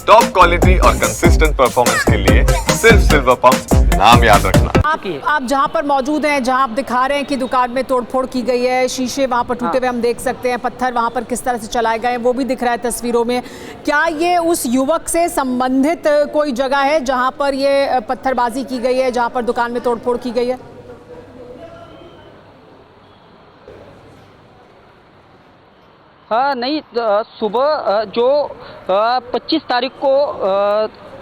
Top quality और consistent performance के लिए सिर्फ सिल्वर पंप, नाम याद रखना। आप जहां पर मौजूद हैं, जहां आप दिखा रहे हैं कि दुकान में तोड़फोड़ की गई है, शीशे वहां पर टूटे हुए हम देख सकते हैं, पत्थर वहां पर किस तरह से चलाए गए हैं वो भी दिख रहा है तस्वीरों में। क्या ये उस युवक से संबंधित कोई जगह है जहां पर ये पत्थरबाजी की गई है, जहां पर दुकान में तोड़फोड़ की गई है? हाँ नहीं, सुबह जो 25 तारीख को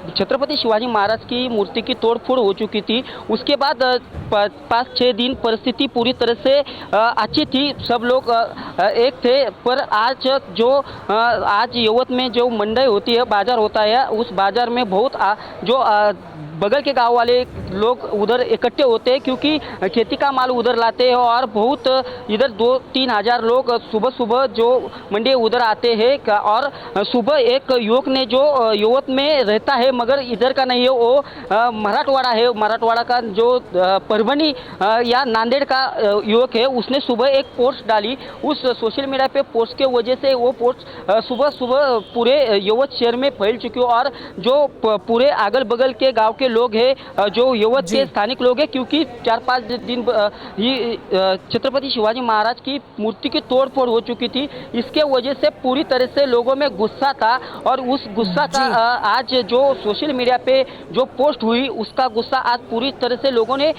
छत्रपति शिवाजी महाराज की मूर्ति की तोड़फोड़ हो चुकी थी। उसके बाद 5-6 दिन परिस्थिति पूरी तरह से अच्छी थी, सब लोग एक थे। पर आज यवत में जो मंडी होती है, बाजार होता है, उस बाजार में बहुत बगल के गांव वाले लोग उधर इकट्ठे होते हैं, क्योंकि खेती का माल उधर लाते हैं और बहुत इधर 2-3 हज़ार लोग सुबह सुबह जो मंडी उधर आते हैं। और सुबह एक युवक ने जो यवत में रहता है मगर इधर का नहीं है, वो मराठवाड़ा है, मराठवाड़ा का जो परभनी या नांदेड़ का युवक है, उसने सुबह एक पोस्ट डाली। उस सोशल मीडिया पे पोस्ट के वजह से वो पोस्ट सुबह सुबह पूरे यवत शहर में फैल चुकी है। और जो पूरे अगल बगल के गाँव के लोग हैं, जो यवत के स्थानिक लोग हैं, क्योंकि 4-5 दिन ही छत्रपति शिवाजी महाराज की मूर्ति की तोड़फोड़ हो चुकी थी, इसके वजह से पूरी तरह से लोगों में गुस्सा था। और उस गुस्सा का आज जो सोशल मीडिया पे जो पोस्ट हुई, उसका गुस्सा आज पूरी तरह से लोगों ने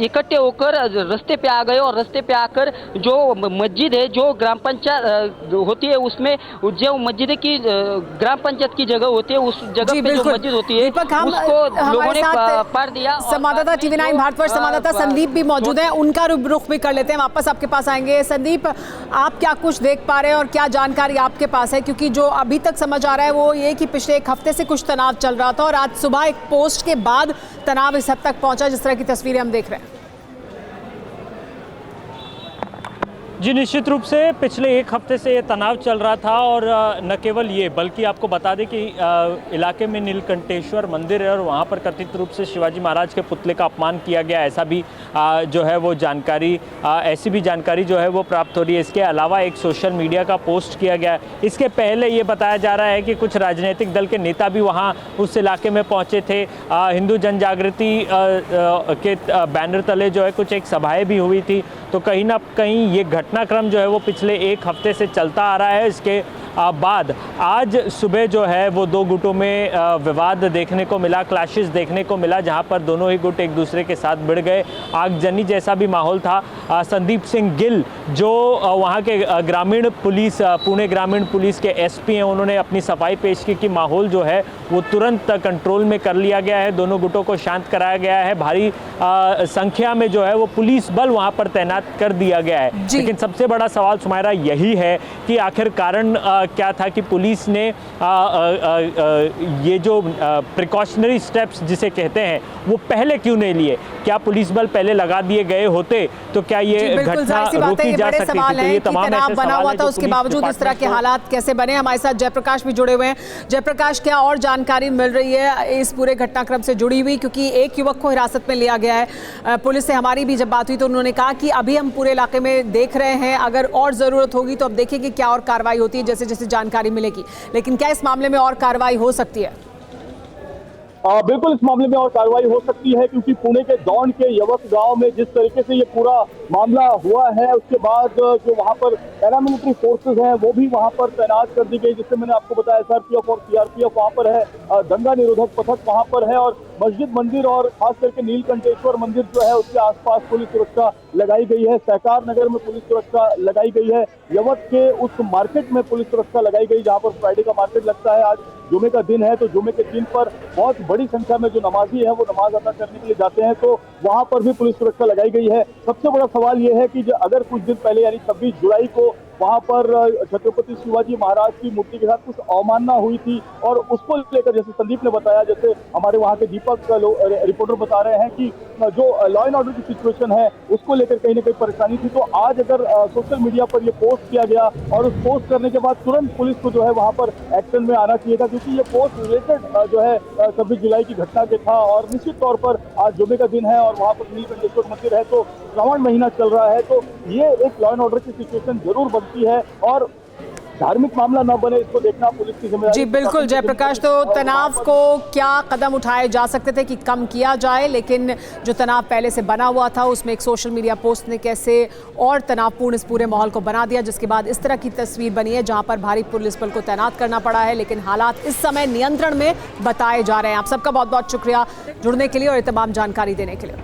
इकट्ठे होकर रास्ते पे आ गए। और रास्ते पे आकर जो मस्जिद है, जो ग्राम पंचायत होती है, उसमें जो मस्जिद की ग्राम पंचायत की जगह होती है, उस जगह पे जो मस्जिद होती है उसको लोगों ने पार दिया। संवाददाता TV9 भारतवर्ष संवाददाता संदीप भी मौजूद हैं, उनका रुख भी कर लेते हैं, वापस आपके पास आएंगे। संदीप, आप क्या कुछ देख पा रहे हैं और क्या जानकारी आपके पास है? क्योंकि जो अभी तक समझ आ रहा है वो ये कि पिछले एक हफ्ते से कुछ तनाव चल रहा था और आज सुबह एक पोस्ट के बाद तनाव इस हद तक पहुंचा जिस तरह की तस्वीरें हम देख रहे हैं। जी, निश्चित रूप से पिछले एक हफ्ते से ये तनाव चल रहा था। और न केवल ये, बल्कि आपको बता दें कि इलाके में नीलकंठेश्वर मंदिर है और वहाँ पर कथित रूप से शिवाजी महाराज के पुतले का अपमान किया गया, ऐसा भी जो है वो जानकारी, ऐसी भी जानकारी जो है वो प्राप्त हो रही है। इसके अलावा एक सोशल मीडिया का पोस्ट किया गया। इसके पहले ये बताया जा रहा है कि कुछ राजनीतिक दल के नेता भी वहाँ उस इलाके में पहुँचे थे। हिंदू जनजागृति के बैनर तले जो है कुछ एक सभाएँ भी हुई थी। तो कहीं ना कहीं ये घटनाक्रम जो है वो पिछले एक हफ्ते से चलता आ रहा है। इसके बाद आज सुबह जो है वो दो गुटों में विवाद देखने को मिला, क्लैशेस देखने को मिला, जहां पर दोनों ही गुट एक दूसरे के साथ भिड़ गए। आगजनी जैसा भी माहौल था। संदीप सिंह गिल जो वहां के ग्रामीण पुलिस, पुणे ग्रामीण पुलिस के SP हैं, उन्होंने अपनी सफाई पेश की कि माहौल जो है वो तुरंत कंट्रोल में कर लिया गया है, दोनों गुटों को शांत कराया गया है, भारी संख्या में जो है वो पुलिस बल वहाँ पर तैनात कर दिया गया है। लेकिन सबसे बड़ा सवाल सुमायरा यही है कि आखिर कारण क्या था कि पुलिस ने ये जो प्रिकॉशनरी स्टेप्स जिसे कहते हैं वो पहले क्यों नहीं लिए? क्या पुलिस बल पहले लगा दिए गए होते तो क्या ये घटना रोकी जा सकती थी? तो ये तमाम ऐसे बना हुआ था, उसके बावजूद इस तरह के हालात कैसे बने? हमारे साथ जयप्रकाश भी जुड़े हुए हैं। जयप्रकाश, क्या और जानकारी मिल रही है इस पूरे घटनाक्रम से जुड़ी हुई? क्योंकि एक युवक को हिरासत में लिया गया है। पुलिस से हमारी भी जब बात हुई तो उन्होंने कहा कि अभी हम पूरे इलाके में देख रहे हैं, अगर और जरूरत होगी तो अब देखेंगे क्या और कार्रवाई होती है, जैसे जैसे जानकारी मिलेगी। लेकिन क्या इस मामले में और कार्रवाई हो सकती है? बिल्कुल, इस मामले में और कार्रवाई हो सकती है, क्योंकि पुणे के दौंड के यवत गांव में जिस तरीके से ये पूरा मामला हुआ है, उसके बाद जो वहां पर पैरामिलिट्री फोर्सेस हैं वो भी वहां पर तैनात कर दी गई। जिससे मैंने आपको बताया SRPF और CRPF वहां पर है, दंगा निरोधक पथक वहां पर है, और मस्जिद मंदिर और खास करके नीलकंठेश्वर मंदिर जो है उसके आसपास पुलिस सुरक्षा लगाई गई है। सहकार नगर में पुलिस सुरक्षा लगाई गई है। यवत के उस मार्केट में पुलिस सुरक्षा लगाई गई जहां पर फ्राइडे का मार्केट लगता है। आज जुमे का दिन है, तो जुमे के दिन पर बहुत बड़ी संख्या में जो नमाजी है वो नमाज अदा करने के लिए जाते हैं, तो वहां पर भी पुलिस सुरक्षा लगाई गई है। सबसे बड़ा सवाल ये है कि अगर कुछ दिन पहले यानी 26 जुलाई को वहां पर छत्रपति शिवाजी महाराज की मूर्ति के साथ कुछ अवमानना हुई थी, और उसको लेकर जैसे संदीप ने बताया, जैसे हमारे वहां के दीपक रिपोर्टर बता रहे हैं कि जो लॉ एंड ऑर्डर की सिचुएशन है उसको लेकर कहीं ना कहीं परेशानी थी। तो आज अगर सोशल मीडिया पर ये पोस्ट किया गया और उस पोस्ट करने के बाद तुरंत पुलिस को जो है वहां पर एक्शन में आना चाहिए था, क्योंकि ये पोस्ट रिलेटेड जो है 26 जुलाई की घटना के था। और निश्चित तौर पर आज जुमे का दिन है और वहां पर नीलकंठेश्वर मंदिर है, तो श्रावण महीना चल रहा है, तो ये एक लॉ एंड ऑर्डर की सिचुएशन जरूर बनती है। और धार्मिक मामला न बने, इसको देखना पुलिस की जिम्मेदारी। जी बिल्कुल जयप्रकाश, तो तनाव को क्या कदम उठाए जा सकते थे कि कम किया जाए, लेकिन जो तनाव पहले से बना हुआ था उसमें एक सोशल मीडिया पोस्ट ने कैसे और तनावपूर्ण इस पूरे माहौल को बना दिया, जिसके बाद इस तरह की तस्वीर बनी है जहां पर भारी पुलिस बल को तैनात करना पड़ा है, लेकिन हालात इस समय नियंत्रण में बताए जा रहे हैं। आप सबका बहुत बहुत शुक्रिया जुड़ने के लिए और ये तमाम जानकारी देने के लिए।